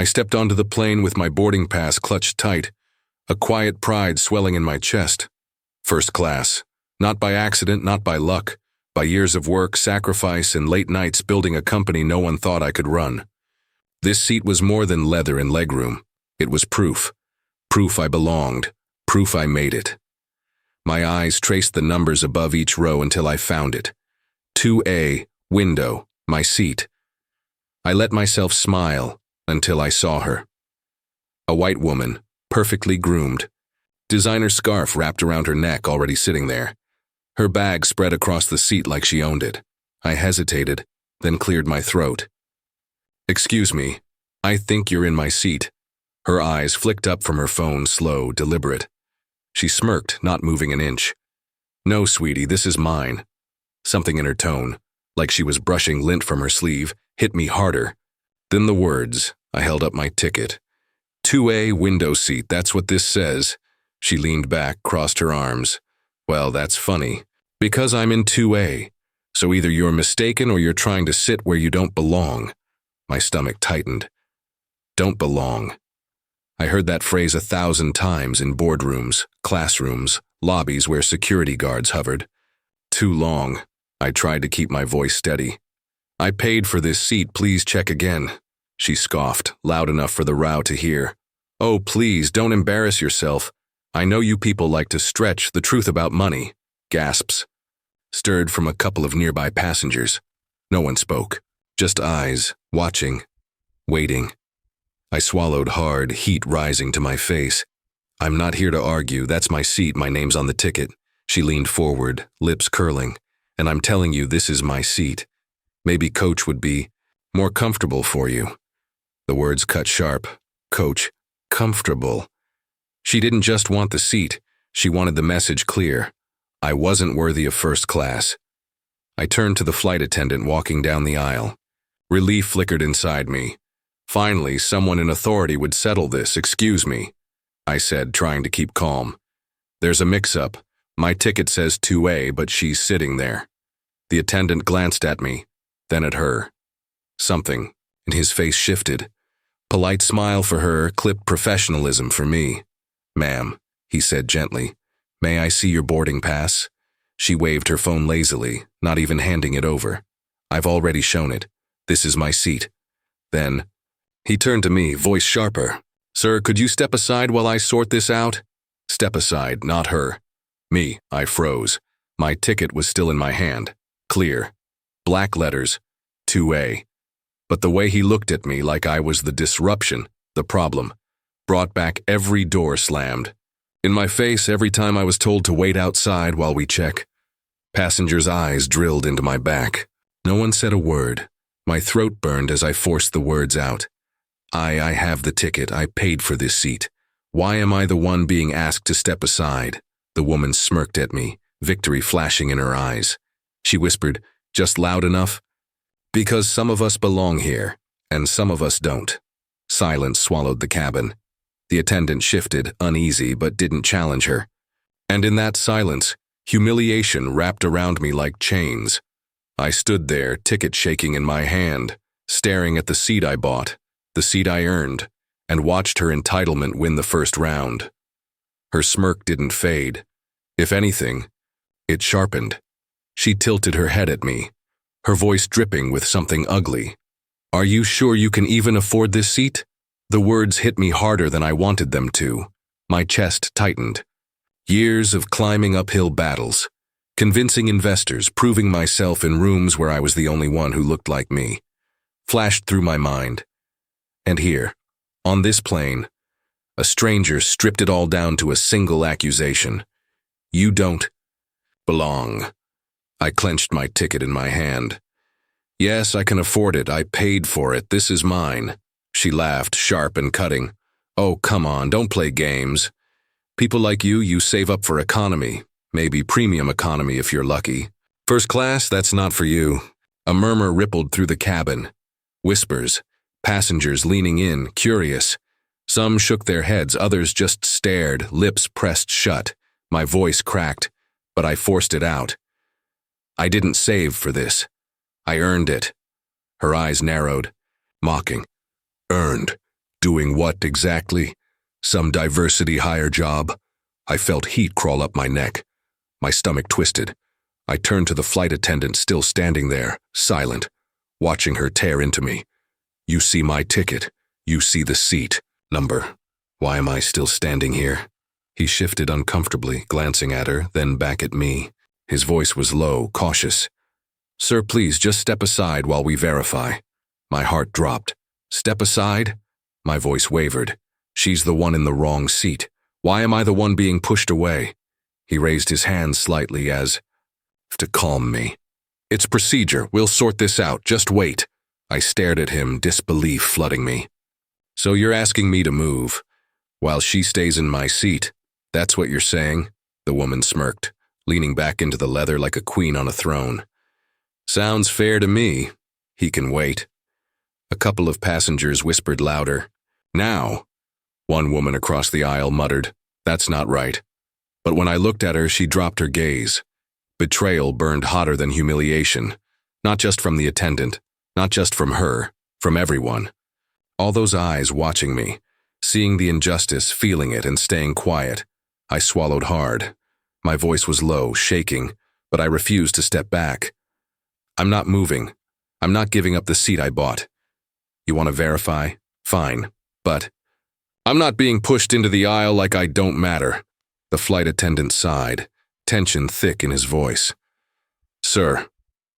I stepped onto the plane with my boarding pass clutched tight, a quiet pride swelling in my chest. First class. Not by accident, not by luck. By years of work, sacrifice, and late nights building a company no one thought I could run. This seat was more than leather and legroom. It was proof. Proof I belonged. Proof I made it. My eyes traced the numbers above each row until I found it. 2A, window, my seat. I let myself smile until I saw her. A white woman, perfectly groomed. Designer scarf wrapped around her neck, already sitting there. Her bag spread across the seat like she owned it. I hesitated, then cleared my throat. "Excuse me, I think you're in my seat." Her eyes flicked up from her phone, slow, deliberate. She smirked, not moving an inch. "No, sweetie, this is mine." Something in her tone, like she was brushing lint from her sleeve, hit me harder. Then the words. I held up my ticket. 2A, window seat, that's what this says. She leaned back, crossed her arms. "Well, that's funny. Because I'm in 2A. So either you're mistaken or you're trying to sit where you don't belong." My stomach tightened. Don't belong. I heard that phrase 1,000 times in boardrooms, classrooms, lobbies where security guards hovered. Too long. I tried to keep my voice steady. "I paid for this seat, please check again." She scoffed, loud enough for the row to hear. "Oh, please, don't embarrass yourself. I know you people like to stretch the truth about money." Gasps. Stirred from a couple of nearby passengers. No one spoke. Just eyes, watching, waiting. I swallowed hard, heat rising to my face. "I'm not here to argue, that's my seat, my name's on the ticket." She leaned forward, lips curling. "And I'm telling you, this is my seat. Maybe Coach would be more comfortable for you." The words cut sharp. Coach, comfortable. She didn't just want the seat, she wanted the message clear. I wasn't worthy of first class. I turned to the flight attendant walking down the aisle. Relief flickered inside me. Finally, someone in authority would settle this. "Excuse me," I said, trying to keep calm. "There's a mix-up. My ticket says 2A, but she's sitting there." The attendant glanced at me, then at her. Something, and his face shifted. Polite smile for her, clipped professionalism for me. "Ma'am," he said gently, "may I see your boarding pass?" She waved her phone lazily, not even handing it over. "I've already shown it. This is my seat." Then, he turned to me, voice sharper. "Sir, could you step aside while I sort this out?" Step aside, not her. Me, I froze. My ticket was still in my hand. Clear. Black letters. 2A. But the way he looked at me like I was the disruption, the problem, brought back every door slammed. In my face every time I was told to wait outside while we check. Passengers' eyes drilled into my back. No one said a word. My throat burned as I forced the words out. I have the ticket. I paid for this seat. Why am I the one being asked to step aside?" The woman smirked at me, victory flashing in her eyes. She whispered, just loud enough, "Because some of us belong here, and some of us don't." Silence swallowed the cabin. The attendant shifted, uneasy, but didn't challenge her. And in that silence, humiliation wrapped around me like chains. I stood there, ticket shaking in my hand, staring at the seat I bought, the seat I earned, and watched her entitlement win the first round. Her smirk didn't fade. If anything, it sharpened. She tilted her head at me, her voice dripping with something ugly. "Are you sure you can even afford this seat?" The words hit me harder than I wanted them to. My chest tightened. Years of climbing uphill battles, convincing investors, proving myself in rooms where I was the only one who looked like me, flashed through my mind. And here, on this plane, a stranger stripped it all down to a single accusation. "You don't belong." I clenched my ticket in my hand. "Yes, I can afford it. I paid for it. This is mine." She laughed, sharp and cutting. "Oh, come on, don't play games. People like you save up for economy, maybe premium economy if you're lucky. First class, that's not for you." A murmur rippled through the cabin. Whispers, passengers leaning in, curious. Some shook their heads, others just stared, lips pressed shut. My voice cracked, but I forced it out. "I didn't save for this. I earned it." Her eyes narrowed, mocking. "Earned. Doing what exactly? Some diversity hire job? I felt heat crawl up my neck. My stomach twisted. I turned to the flight attendant still standing there, silent, watching her tear into me. You see my ticket. You see the seat. Number. Why am I still standing here? He shifted uncomfortably, glancing at her, then back at me. His voice was low, cautious. Sir, please just step aside while we verify. My heart dropped. Step aside? My voice wavered. She's the one in the wrong seat. Why am I the one being pushed away? He raised his hand slightly as to calm me. It's procedure. We'll sort this out. Just wait. I stared at him, disbelief flooding me. So you're asking me to move, while she stays in my seat? That's what you're saying? The woman smirked, leaning back into the leather like a queen on a throne. Sounds fair to me. He can wait. A couple of passengers whispered louder. Now. One woman across the aisle muttered, That's not right. But when I looked at her, she dropped her gaze. Betrayal burned hotter than humiliation, not just from the attendant, not just from her, from everyone. All those eyes watching me, seeing the injustice, feeling it, and staying quiet. I swallowed hard. My voice was low, shaking, but I refused to step back. I'm not moving. I'm not giving up the seat I bought. You want to verify? Fine. But I'm not being pushed into the aisle like I don't matter. The flight attendant sighed, tension thick in his voice. Sir,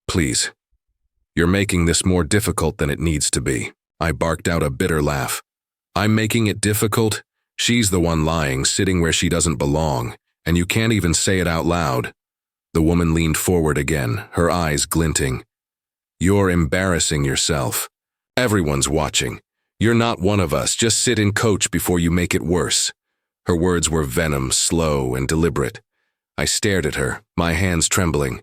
please. You're making this more difficult than it needs to be. I barked out a bitter laugh. I'm making it difficult? She's the one lying, sitting where she doesn't belong, and you can't even say it out loud. The woman leaned forward again, her eyes glinting. You're embarrassing yourself. Everyone's watching. You're not one of us. Just sit and coach before you make it worse. Her words were venom, slow and deliberate. I stared at her, my hands trembling.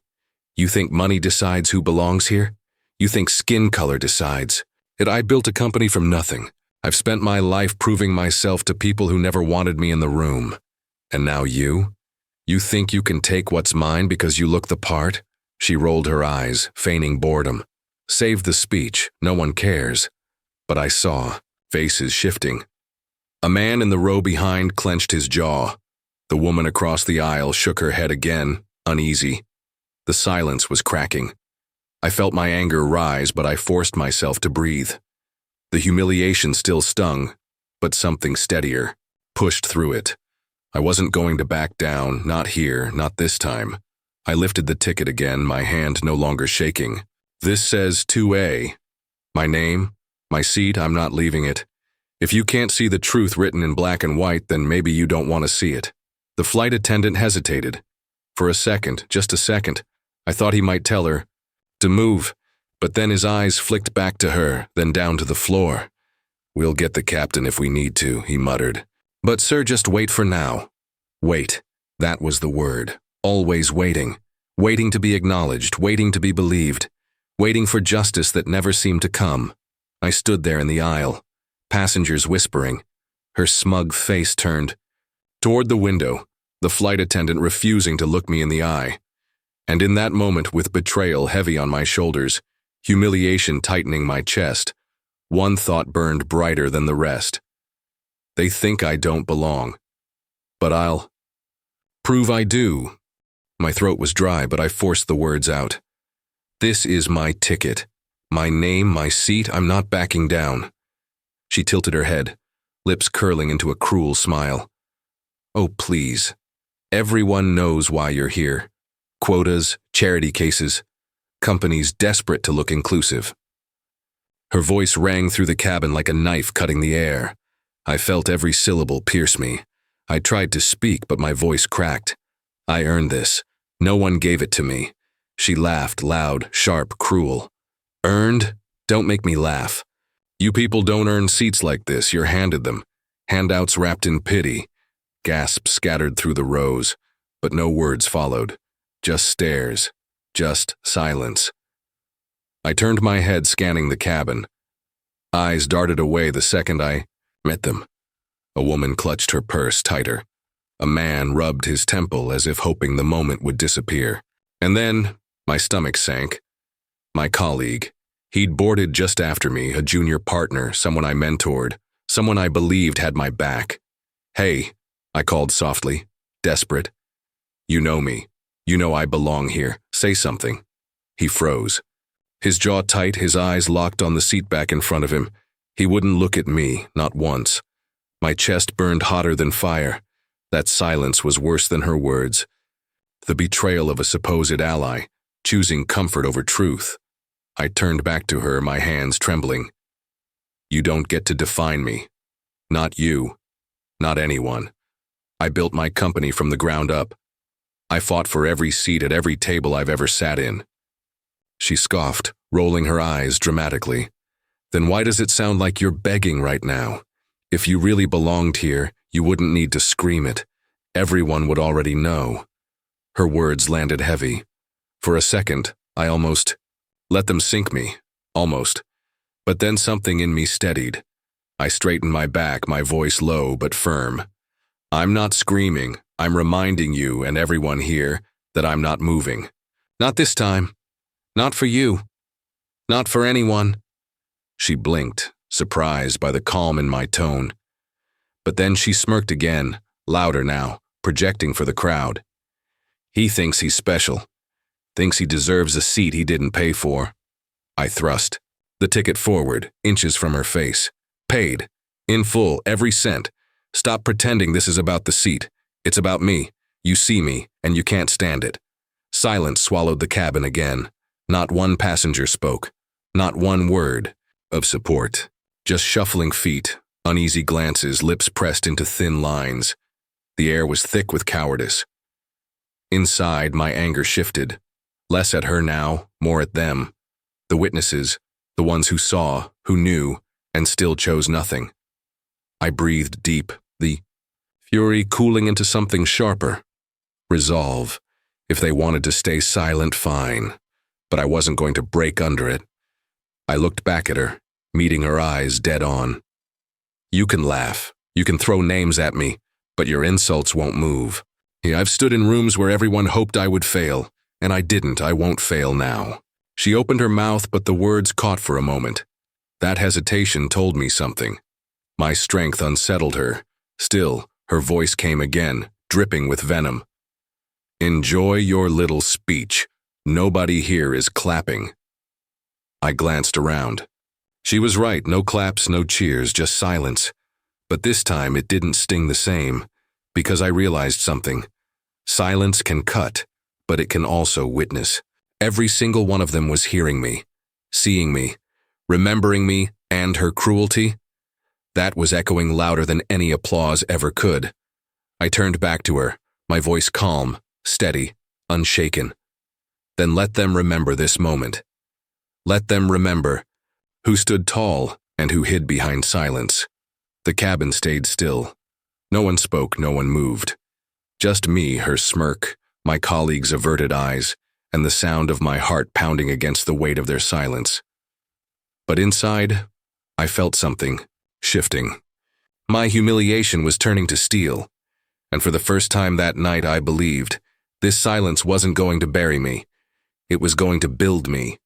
You think money decides who belongs here? You think skin color decides? I built a company from nothing. I've spent my life proving myself to people who never wanted me in the room. And now you? You think you can take what's mine because you look the part? She rolled her eyes, feigning boredom. Save the speech, no one cares. But I saw, faces shifting. A man in the row behind clenched his jaw. The woman across the aisle shook her head again, uneasy. The silence was cracking. I felt my anger rise, but I forced myself to breathe. The humiliation still stung, but something steadier pushed through it. I wasn't going to back down, not here, not this time. I lifted the ticket again, my hand no longer shaking. This says 2A. My name, my seat, I'm not leaving it. If you can't see the truth written in black and white, then maybe you don't want to see it. The flight attendant hesitated. For a second, just a second, I thought he might tell her to move, but then his eyes flicked back to her, then down to the floor. We'll get the captain if we need to, he muttered. But sir, just wait for now. Wait. That was the word. Always waiting. Waiting to be acknowledged, waiting to be believed. Waiting for justice that never seemed to come. I stood there in the aisle, passengers whispering. Her smug face turned toward the window, the flight attendant refusing to look me in the eye. And in that moment, with betrayal heavy on my shoulders, humiliation tightening my chest, one thought burned brighter than the rest. They think I don't belong. But I'll prove I do. My throat was dry, but I forced the words out. This is my ticket. My name, my seat, I'm not backing down. She tilted her head, lips curling into a cruel smile. Oh, please. Everyone knows why you're here. Quotas, charity cases, companies desperate to look inclusive. Her voice rang through the cabin like a knife cutting the air. I felt every syllable pierce me. I tried to speak, but my voice cracked. I earned this. No one gave it to me. She laughed, loud, sharp, cruel. Earned? Don't make me laugh. You people don't earn seats like this, you're handed them. Handouts wrapped in pity. Gasps scattered through the rows, but no words followed. Just stares. Just silence. I turned my head, scanning the cabin. Eyes darted away the second I met them. A woman clutched her purse tighter. A man rubbed his temple as if hoping the moment would disappear. And then, my stomach sank. My colleague. He'd boarded just after me, a junior partner, someone I mentored, Someone I believed had my back. "Hey," I called softly, desperate. "You know me. You know I belong here. Say something." He froze. His jaw tight, his eyes locked on the seat back in front of him. He wouldn't look at me, not once. My chest burned hotter than fire. That silence was worse than her words. The betrayal of a supposed ally, choosing comfort over truth. I turned back to her, my hands trembling. "You don't get to define me. Not you. Not anyone. I built my company from the ground up. I fought for every seat at every table I've ever sat in." She scoffed, rolling her eyes dramatically. "Then why does it sound like you're begging right now? If you really belonged here, you wouldn't need to scream it. Everyone would already know." Her words landed heavy. For a second, I almost let them sink me, almost. But then something in me steadied. I straightened my back, my voice low but firm. "I'm not screaming. I'm reminding you and everyone here that I'm not moving. Not this time. Not for you. Not for anyone." She blinked, surprised by the calm in my tone. But then she smirked again, louder now, projecting for the crowd. "He thinks he's special. Thinks he deserves a seat he didn't pay for." I thrust the ticket forward, inches from her face. "Paid. In full, every cent. Stop pretending this is about the seat. It's about me. You see me, and you can't stand it." Silence swallowed the cabin again. Not one passenger spoke. Not one word of support. Just shuffling feet, uneasy glances, lips pressed into thin lines. The air was thick with cowardice. Inside, my anger shifted. Less at her now, more at them. The witnesses, the ones who saw, who knew, and still chose nothing. I breathed deep, the fury cooling into something sharper. Resolve. If they wanted to stay silent, fine. But I wasn't going to break under it. I looked back at her, meeting her eyes dead on. "You can laugh. You can throw names at me, but your insults won't move. Yeah, I've stood in rooms where everyone hoped I would fail, and I didn't. I won't fail now." She opened her mouth, but the words caught for a moment. That hesitation told me something. My strength unsettled her. Still, her voice came again, dripping with venom. "Enjoy your little speech. Nobody here is clapping." I glanced around. She was right, no claps, no cheers, just silence. But this time it didn't sting the same, because I realized something. Silence can cut, but it can also witness. Every single one of them was hearing me, seeing me, remembering me and her cruelty. That was echoing louder than any applause ever could. I turned back to her, my voice calm, steady, unshaken. "Then let them remember this moment. Let them remember who stood tall and who hid behind silence." The cabin stayed still. No one spoke, no one moved. Just me, her smirk, my colleagues' averted eyes, and the sound of my heart pounding against the weight of their silence. But inside, I felt something shifting. My humiliation was turning to steel, and for the first time that night I believed this silence wasn't going to bury me. It was going to build me.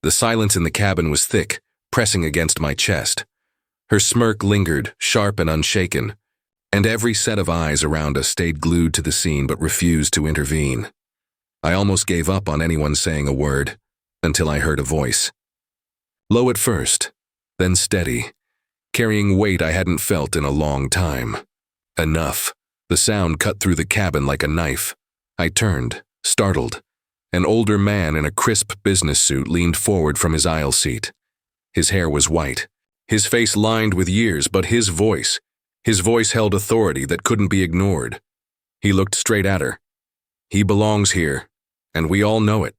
The silence in the cabin was thick, pressing against my chest. Her smirk lingered, sharp and unshaken, and every set of eyes around us stayed glued to the scene but refused to intervene. I almost gave up on anyone saying a word, until I heard a voice. Low at first, then steady, carrying weight I hadn't felt in a long time. Enough. The sound cut through the cabin like a knife. I turned, startled. An older man in a crisp business suit leaned forward from his aisle seat. His hair was white, his face lined with years, but his voice held authority that couldn't be ignored. He looked straight at her. He belongs here, and we all know it.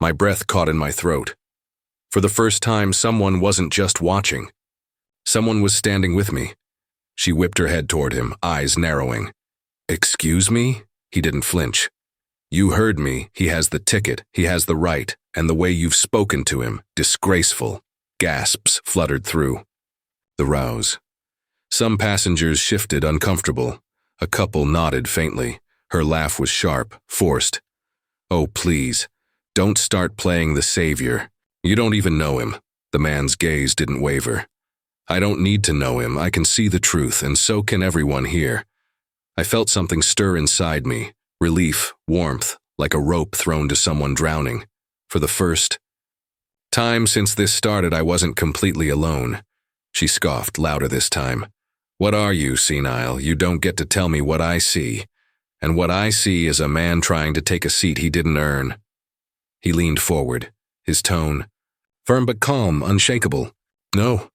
My breath caught in my throat. For the first time, someone wasn't just watching. Someone was standing with me. She whipped her head toward him, eyes narrowing. "Excuse me?" He didn't flinch. "You heard me. He has the ticket. He has the right. And the way you've spoken to him, disgraceful." Gasps fluttered through. The rouse. Some passengers shifted, uncomfortable. A couple nodded faintly. Her laugh was sharp, forced. "Oh, please, don't start playing the savior. You don't even know him." The man's gaze didn't waver. I don't need to know him. I can see the truth, and so can everyone here. I felt something stir inside me, relief, warmth, like a rope thrown to someone drowning. For the first time since this started, I wasn't completely alone. She scoffed, louder this time. What are you, senile? You don't get to tell me what I see. And what I see is a man trying to take a seat he didn't earn. He leaned forward, his tone firm but calm, unshakable. No.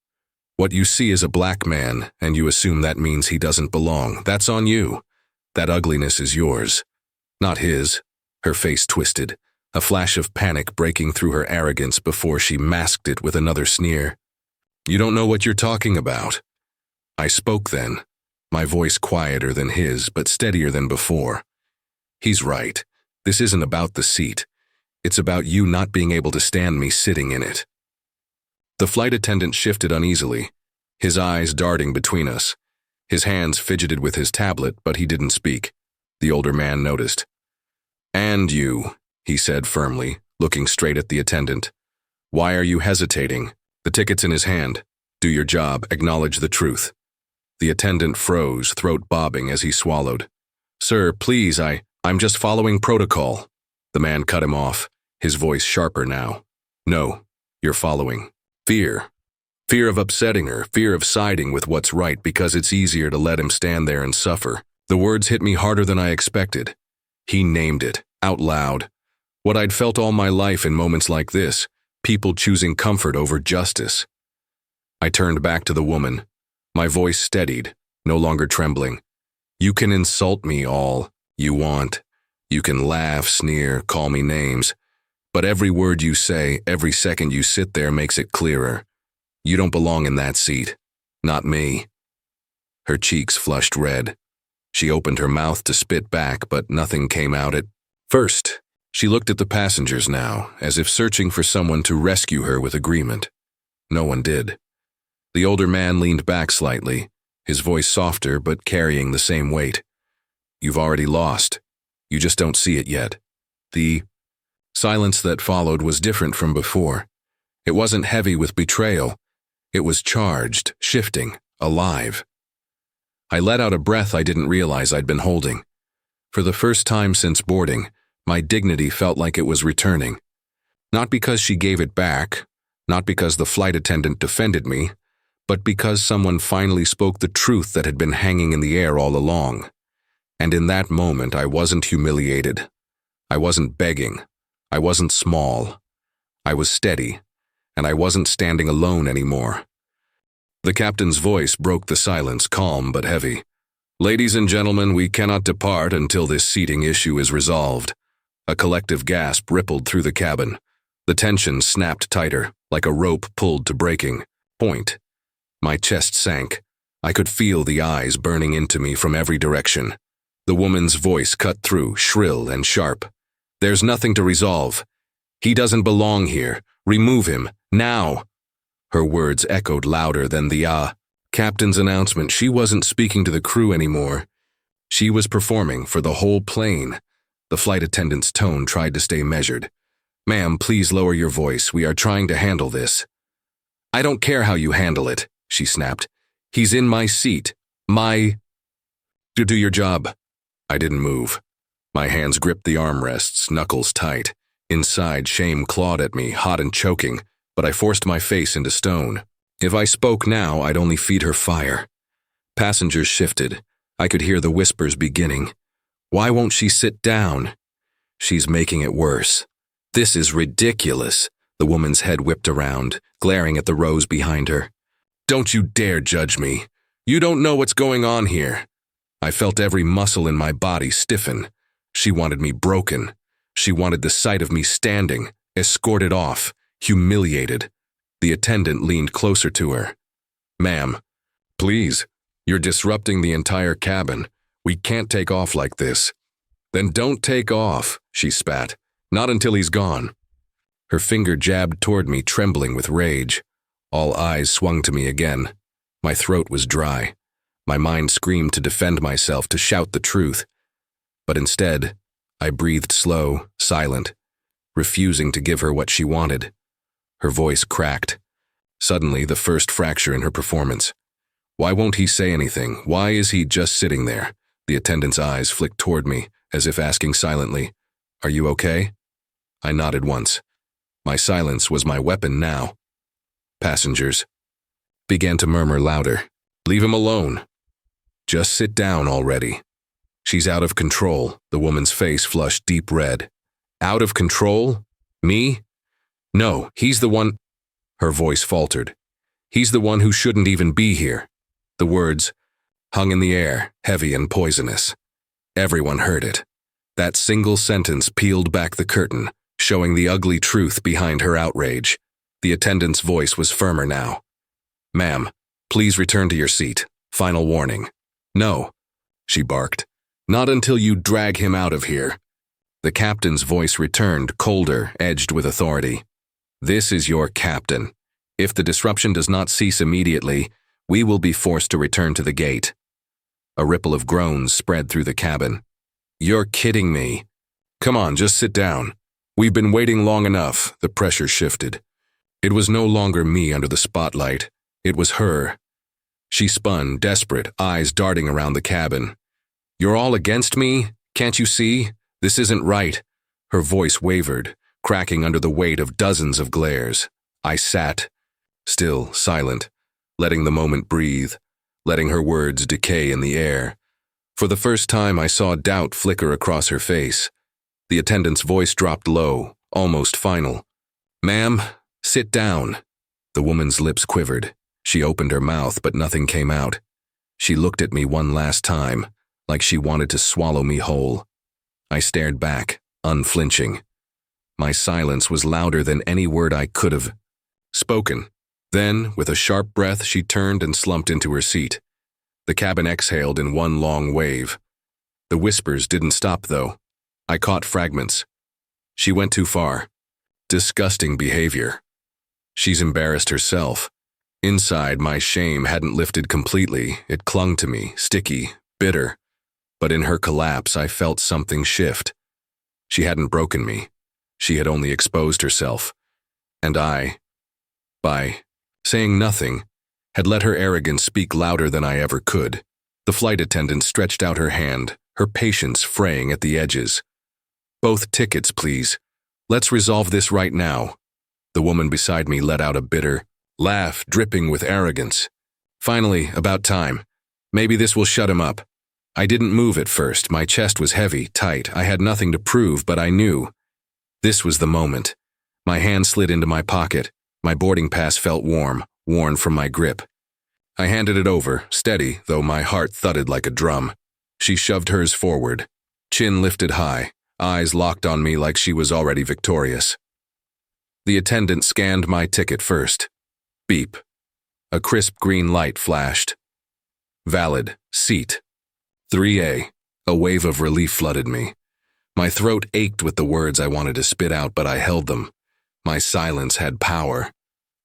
What you see is a black man, and you assume that means he doesn't belong. That's on you. That ugliness is yours, not his. Her face twisted, a flash of panic breaking through her arrogance before she masked it with another sneer. You don't know what you're talking about. I spoke then, my voice quieter than his, but steadier than before. He's right. This isn't about the seat. It's about you not being able to stand me sitting in it. The flight attendant shifted uneasily, his eyes darting between us. His hands fidgeted with his tablet, but he didn't speak. The older man noticed. And you, he said firmly, looking straight at the attendant. Why are you hesitating? The ticket's in his hand. Do your job, acknowledge the truth. The attendant froze, throat bobbing as he swallowed. Sir, please, I'm just following protocol. The man cut him off, his voice sharper now. No, you're following. Fear. Fear of upsetting her, fear of siding with what's right because it's easier to let him stand there and suffer. The words hit me harder than I expected. He named it, out loud. What I'd felt all my life in moments like this, people choosing comfort over justice. I turned back to the woman, my voice steadied, no longer trembling. You can insult me all you want. You can laugh, sneer, call me names. But every word you say, every second you sit there makes it clearer. You don't belong in that seat. Not me. Her cheeks flushed red. She opened her mouth to spit back, but nothing came out at first. She looked at the passengers now, as if searching for someone to rescue her with agreement. No one did. The older man leaned back slightly, his voice softer but carrying the same weight. You've already lost. You just don't see it yet. The silence that followed was different from before. It wasn't heavy with betrayal. It was charged, shifting, alive. I let out a breath I didn't realize I'd been holding. For the first time since boarding, my dignity felt like it was returning. Not because she gave it back, not because the flight attendant defended me, but because someone finally spoke the truth that had been hanging in the air all along. And in that moment, I wasn't humiliated. I wasn't begging. I wasn't small. I was steady, and I wasn't standing alone anymore. The captain's voice broke the silence, calm but heavy. Ladies and gentlemen, we cannot depart until this seating issue is resolved. A collective gasp rippled through the cabin. The tension snapped tighter, like a rope pulled to breaking point. My chest sank. I could feel the eyes burning into me from every direction. The woman's voice cut through, shrill and sharp. There's nothing to resolve. He doesn't belong here. Remove him, now. Her words echoed louder than the captain's announcement. She wasn't speaking to the crew anymore. She was performing for the whole plane. The flight attendant's tone tried to stay measured. Ma'am, please lower your voice. We are trying to handle this. I don't care how you handle it, she snapped. He's in my seat. Do your job. I didn't move. My hands gripped the armrests, knuckles tight. Inside, shame clawed at me, hot and choking, but I forced my face into stone. If I spoke now, I'd only feed her fire. Passengers shifted. I could hear the whispers beginning. Why won't she sit down? She's making it worse. This is ridiculous. The woman's head whipped around, glaring at the rows behind her. Don't you dare judge me. You don't know what's going on here. I felt every muscle in my body stiffen. She wanted me broken. She wanted the sight of me standing, escorted off, humiliated. The attendant leaned closer to her. Ma'am, please, you're disrupting the entire cabin. We can't take off like this. Then don't take off, she spat. Not until he's gone. Her finger jabbed toward me, trembling with rage. All eyes swung to me again. My throat was dry. My mind screamed to defend myself, to shout the truth. But instead, I breathed slow, silent, refusing to give her what she wanted. Her voice cracked. Suddenly, the first fracture in her performance. Why won't he say anything? Why is he just sitting there? The attendant's eyes flicked toward me, as if asking silently, "Are you okay?" I nodded once. My silence was my weapon now. Passengers began to murmur louder. "Leave him alone. Just sit down already." "She's out of control." The woman's face flushed deep red. "Out of control? Me? No, he's the one—" Her voice faltered. "He's the one who shouldn't even be here." The words hung in the air, heavy and poisonous. Everyone heard it. That single sentence peeled back the curtain, showing the ugly truth behind her outrage. The attendant's voice was firmer now. "Ma'am, please return to your seat. Final warning." "No," she barked. "Not until you drag him out of here." The captain's voice returned, colder, edged with authority. "This is your captain. If the disruption does not cease immediately, we will be forced to return to the gate." A ripple of groans spread through the cabin. "You're kidding me. Come on, just sit down. We've been waiting long enough." The pressure shifted. It was no longer me under the spotlight. It was her. She spun, desperate, eyes darting around the cabin. "You're all against me? Can't you see? This isn't right." Her voice wavered, cracking under the weight of dozens of glares. I sat, still, silent, letting the moment breathe, letting her words decay in the air. For the first time, I saw doubt flicker across her face. The attendant's voice dropped low, almost final. "Ma'am, sit down." The woman's lips quivered. She opened her mouth, but nothing came out. She looked at me one last time, like she wanted to swallow me whole. I stared back, unflinching. My silence was louder than any word I could have spoken. Then, with a sharp breath, she turned and slumped into her seat. The cabin exhaled in one long wave. The whispers didn't stop, though. I caught fragments. "She went too far. Disgusting behavior. She's embarrassed herself." Inside, my shame hadn't lifted completely. It clung to me, sticky, bitter. But in her collapse, I felt something shift. She hadn't broken me. She had only exposed herself. And I, by saying nothing, had let her arrogance speak louder than I ever could. The flight attendant stretched out her hand, her patience fraying at the edges. "Both tickets, please. Let's resolve this right now." The woman beside me let out a bitter laugh, dripping with arrogance. "Finally, about time. Maybe this will shut him up." I didn't move at first. My chest was heavy, tight. I had nothing to prove, but I knew. This was the moment. My hand slid into my pocket. My boarding pass felt warm, worn from my grip. I handed it over, steady, though my heart thudded like a drum. She shoved hers forward, chin lifted high, eyes locked on me like she was already victorious. The attendant scanned my ticket first. Beep. A crisp green light flashed. Valid. Seat. 3A. A wave of relief flooded me. My throat ached with the words I wanted to spit out, but I held them. My silence had power.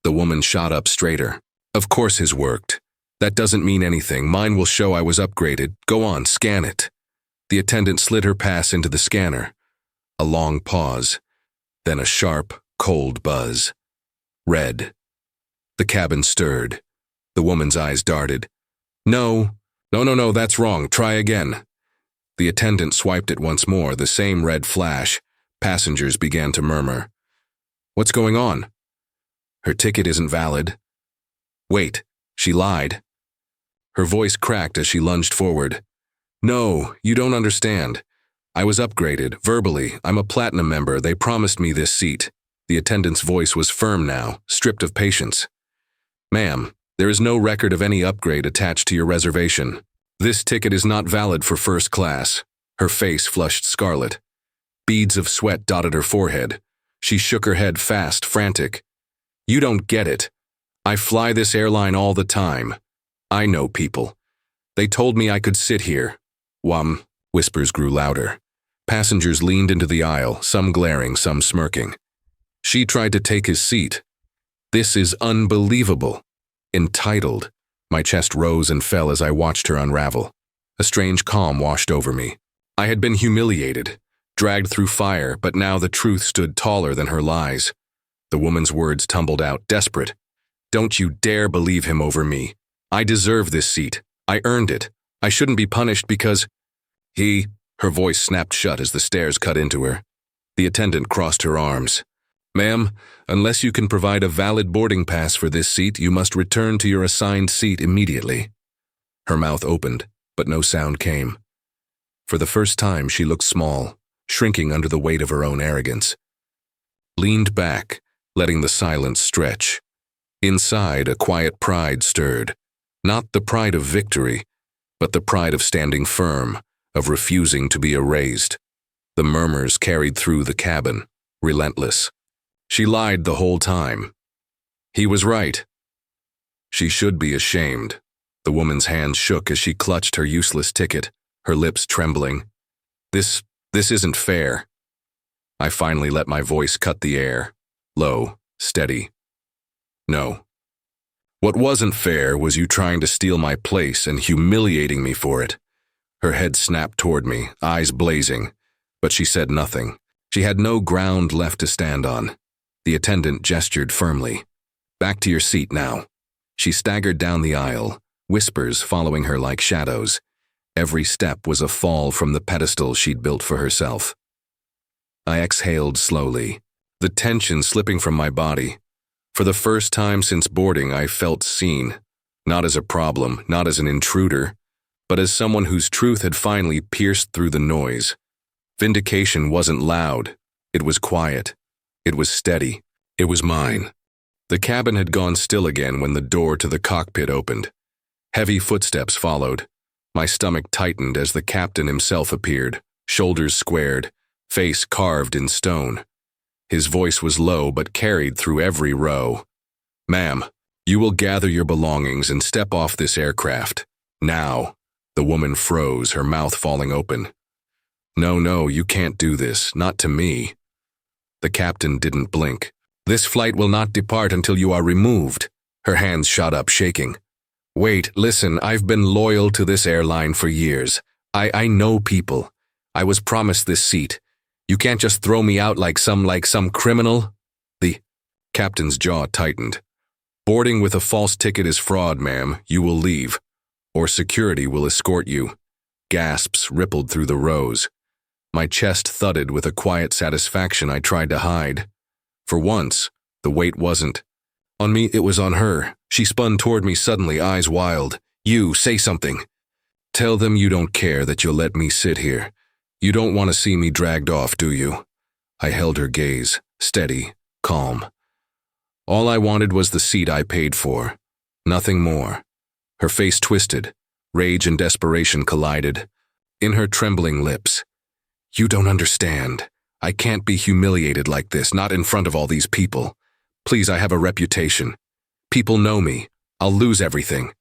The woman shot up straighter. "Of course his worked. That doesn't mean anything. Mine will show I was upgraded. Go on, scan it." The attendant slid her pass into the scanner. A long pause, then a sharp, cold buzz. Red. The cabin stirred. The woman's eyes darted. No, that's wrong. Try again." The attendant swiped it once more, the same red flash. Passengers began to murmur. "What's going on?" "Her ticket isn't valid." "Wait, she lied." Her voice cracked as she lunged forward. "No, you don't understand. I was upgraded, verbally. I'm a platinum member. They promised me this seat." The attendant's voice was firm now, stripped of patience. "Ma'am, there is no record of any upgrade attached to your reservation. This ticket is not valid for first class." Her face flushed scarlet. Beads of sweat dotted her forehead. She shook her head fast, frantic. "You don't get it. I fly this airline all the time. I know people. They told me I could sit here." Whispers grew louder. Passengers leaned into the aisle, some glaring, some smirking. "She tried to take his seat. This is unbelievable." Entitled. My chest rose and fell as I watched her unravel. A strange calm washed over me. I had been humiliated, dragged through fire, but now the truth stood taller than her lies. The woman's words tumbled out, desperate. Don't you dare believe him over me. I deserve this seat. I earned it. I shouldn't be punished because he... Her voice snapped shut as the stairs cut into her. The attendant crossed her arms. Ma'am, unless you can provide a valid boarding pass for this seat, you must return to your assigned seat immediately. Her mouth opened, but no sound came. For the first time, she looked small, shrinking under the weight of her own arrogance. Leaned back, letting the silence stretch. Inside, a quiet pride stirred. Not the pride of victory, but the pride of standing firm, of refusing to be erased. The murmurs carried through the cabin, relentless. She lied the whole time. He was right. She should be ashamed. The woman's hand shook as she clutched her useless ticket, her lips trembling. This isn't fair. I finally let my voice cut the air, low, steady. No. What wasn't fair was you trying to steal my place and humiliating me for it. Her head snapped toward me, eyes blazing, but she said nothing. She had no ground left to stand on. The attendant gestured firmly. Back to your seat now. She staggered down the aisle, whispers following her like shadows. Every step was a fall from the pedestal she'd built for herself. I exhaled slowly, the tension slipping from my body. For the first time since boarding, I felt seen, not as a problem, not as an intruder, but as someone whose truth had finally pierced through the noise. Vindication wasn't loud. It was quiet. It was steady. It was mine. The cabin had gone still again when the door to the cockpit opened. Heavy footsteps followed. My stomach tightened as the captain himself appeared, shoulders squared, face carved in stone. His voice was low but carried through every row. Ma'am, you will gather your belongings and step off this aircraft. Now. The woman froze, her mouth falling open. No, you can't do this, not to me. The captain didn't blink. This flight will not depart until you are removed. Her hands shot up, shaking. Wait, listen, I've been loyal to this airline for years. I know people. I was promised this seat. You can't just throw me out like some criminal. The captain's jaw tightened. Boarding with a false ticket is fraud, ma'am. You will leave. Or security will escort you. Gasps rippled through the rows. My chest thudded with a quiet satisfaction I tried to hide. For once, the weight wasn't on me, it was on her. She spun toward me suddenly, eyes wild. You, say something. Tell them you don't care that you'll let me sit here. You don't want to see me dragged off, do you? I held her gaze, steady, calm. All I wanted was the seat I paid for. Nothing more. Her face twisted. Rage and desperation collided. In her trembling lips. You don't understand. I can't be humiliated like this, not in front of all these people. Please, I have a reputation. People know me. I'll lose everything.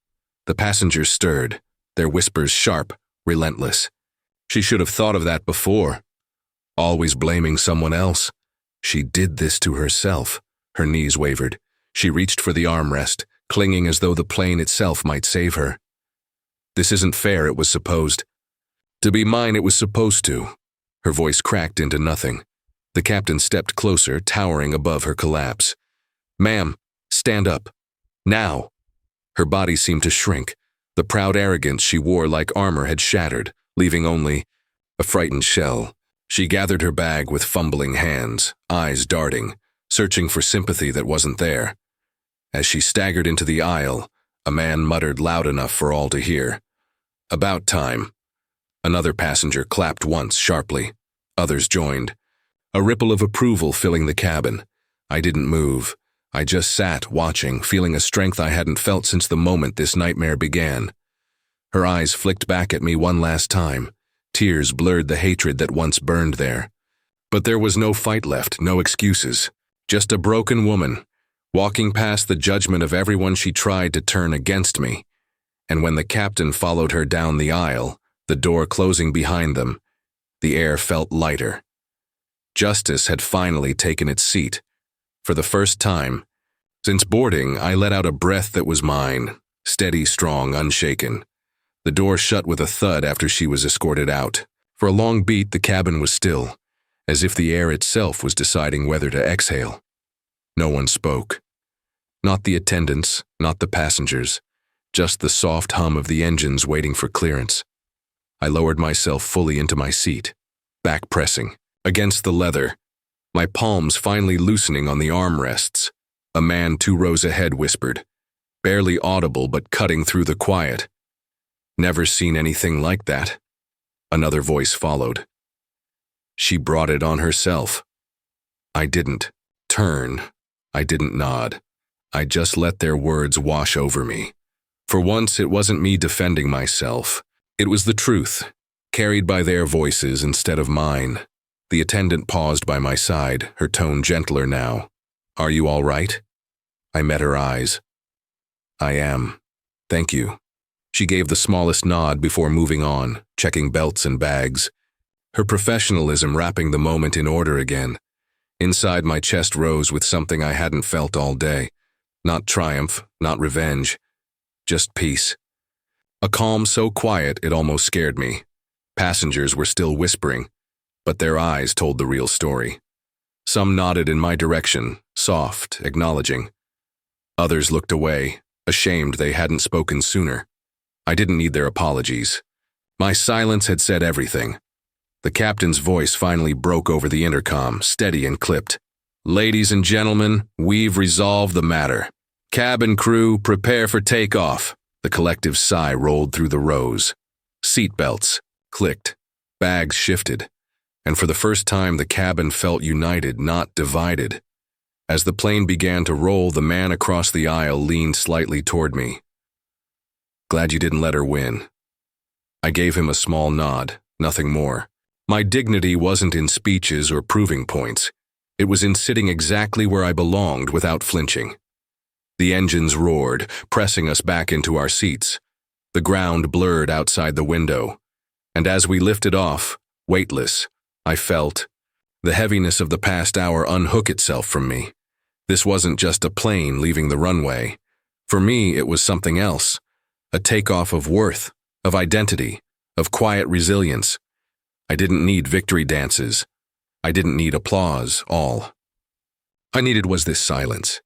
The passengers stirred, their whispers sharp, relentless. She should have thought of that before. Always blaming someone else. She did this to herself. Her knees wavered. She reached for the armrest, clinging as though the plane itself might save her. This isn't fair, it was supposed. To be mine, it was supposed to. Her voice cracked into nothing. The captain stepped closer, towering above her collapse. Ma'am, stand up. Now. Her body seemed to shrink. The proud arrogance she wore like armor had shattered, leaving only a frightened shell. She gathered her bag with fumbling hands, eyes darting, searching for sympathy that wasn't there. As she staggered into the aisle, a man muttered loud enough for all to hear. About time. Another passenger clapped once, sharply. Others joined. A ripple of approval filling the cabin. I didn't move. I just sat, watching, feeling a strength I hadn't felt since the moment this nightmare began. Her eyes flicked back at me one last time. Tears blurred the hatred that once burned there. But there was no fight left, no excuses. Just a broken woman, walking past the judgment of everyone she tried to turn against me. And when the captain followed her down the aisle, the door closing behind them, the air felt lighter. Justice had finally taken its seat. For the first time, since boarding, I let out a breath that was mine, steady, strong, unshaken. The door shut with a thud after she was escorted out. For a long beat, the cabin was still, as if the air itself was deciding whether to exhale. No one spoke. Not the attendants, not the passengers, just the soft hum of the engines waiting for clearance. I lowered myself fully into my seat, back pressing, against the leather, my palms finally loosening on the armrests. A man 2 rows ahead whispered, barely audible but cutting through the quiet. "Never seen anything like that." Another voice followed. "She brought it on herself." I didn't turn. I didn't nod. I just let their words wash over me. For once, it wasn't me defending myself. It was the truth, carried by their voices instead of mine. The attendant paused by my side, her tone gentler now. "Are you all right?" I met her eyes. "I am. Thank you." She gave the smallest nod before moving on, checking belts and bags, her professionalism wrapping the moment in order again. Inside, my chest rose with something I hadn't felt all day. Not triumph, not revenge, just peace. A calm so quiet it almost scared me. Passengers were still whispering, but their eyes told the real story. Some nodded in my direction, soft, acknowledging. Others looked away, ashamed they hadn't spoken sooner. I didn't need their apologies. My silence had said everything. The captain's voice finally broke over the intercom, steady and clipped. "Ladies and gentlemen, we've resolved the matter. Cabin crew, prepare for takeoff." The collective sigh rolled through the rows. Seatbelts clicked, bags shifted, and for the first time the cabin felt united, not divided. As the plane began to roll, the man across the aisle leaned slightly toward me. "Glad you didn't let her win." I gave him a small nod, nothing more. My dignity wasn't in speeches or proving points. It was in sitting exactly where I belonged without flinching. The engines roared, pressing us back into our seats. The ground blurred outside the window. And as we lifted off, weightless, I felt the heaviness of the past hour unhook itself from me. This wasn't just a plane leaving the runway. For me, it was something else. A takeoff of worth, of identity, of quiet resilience. I didn't need victory dances. I didn't need applause, all I needed was this silence.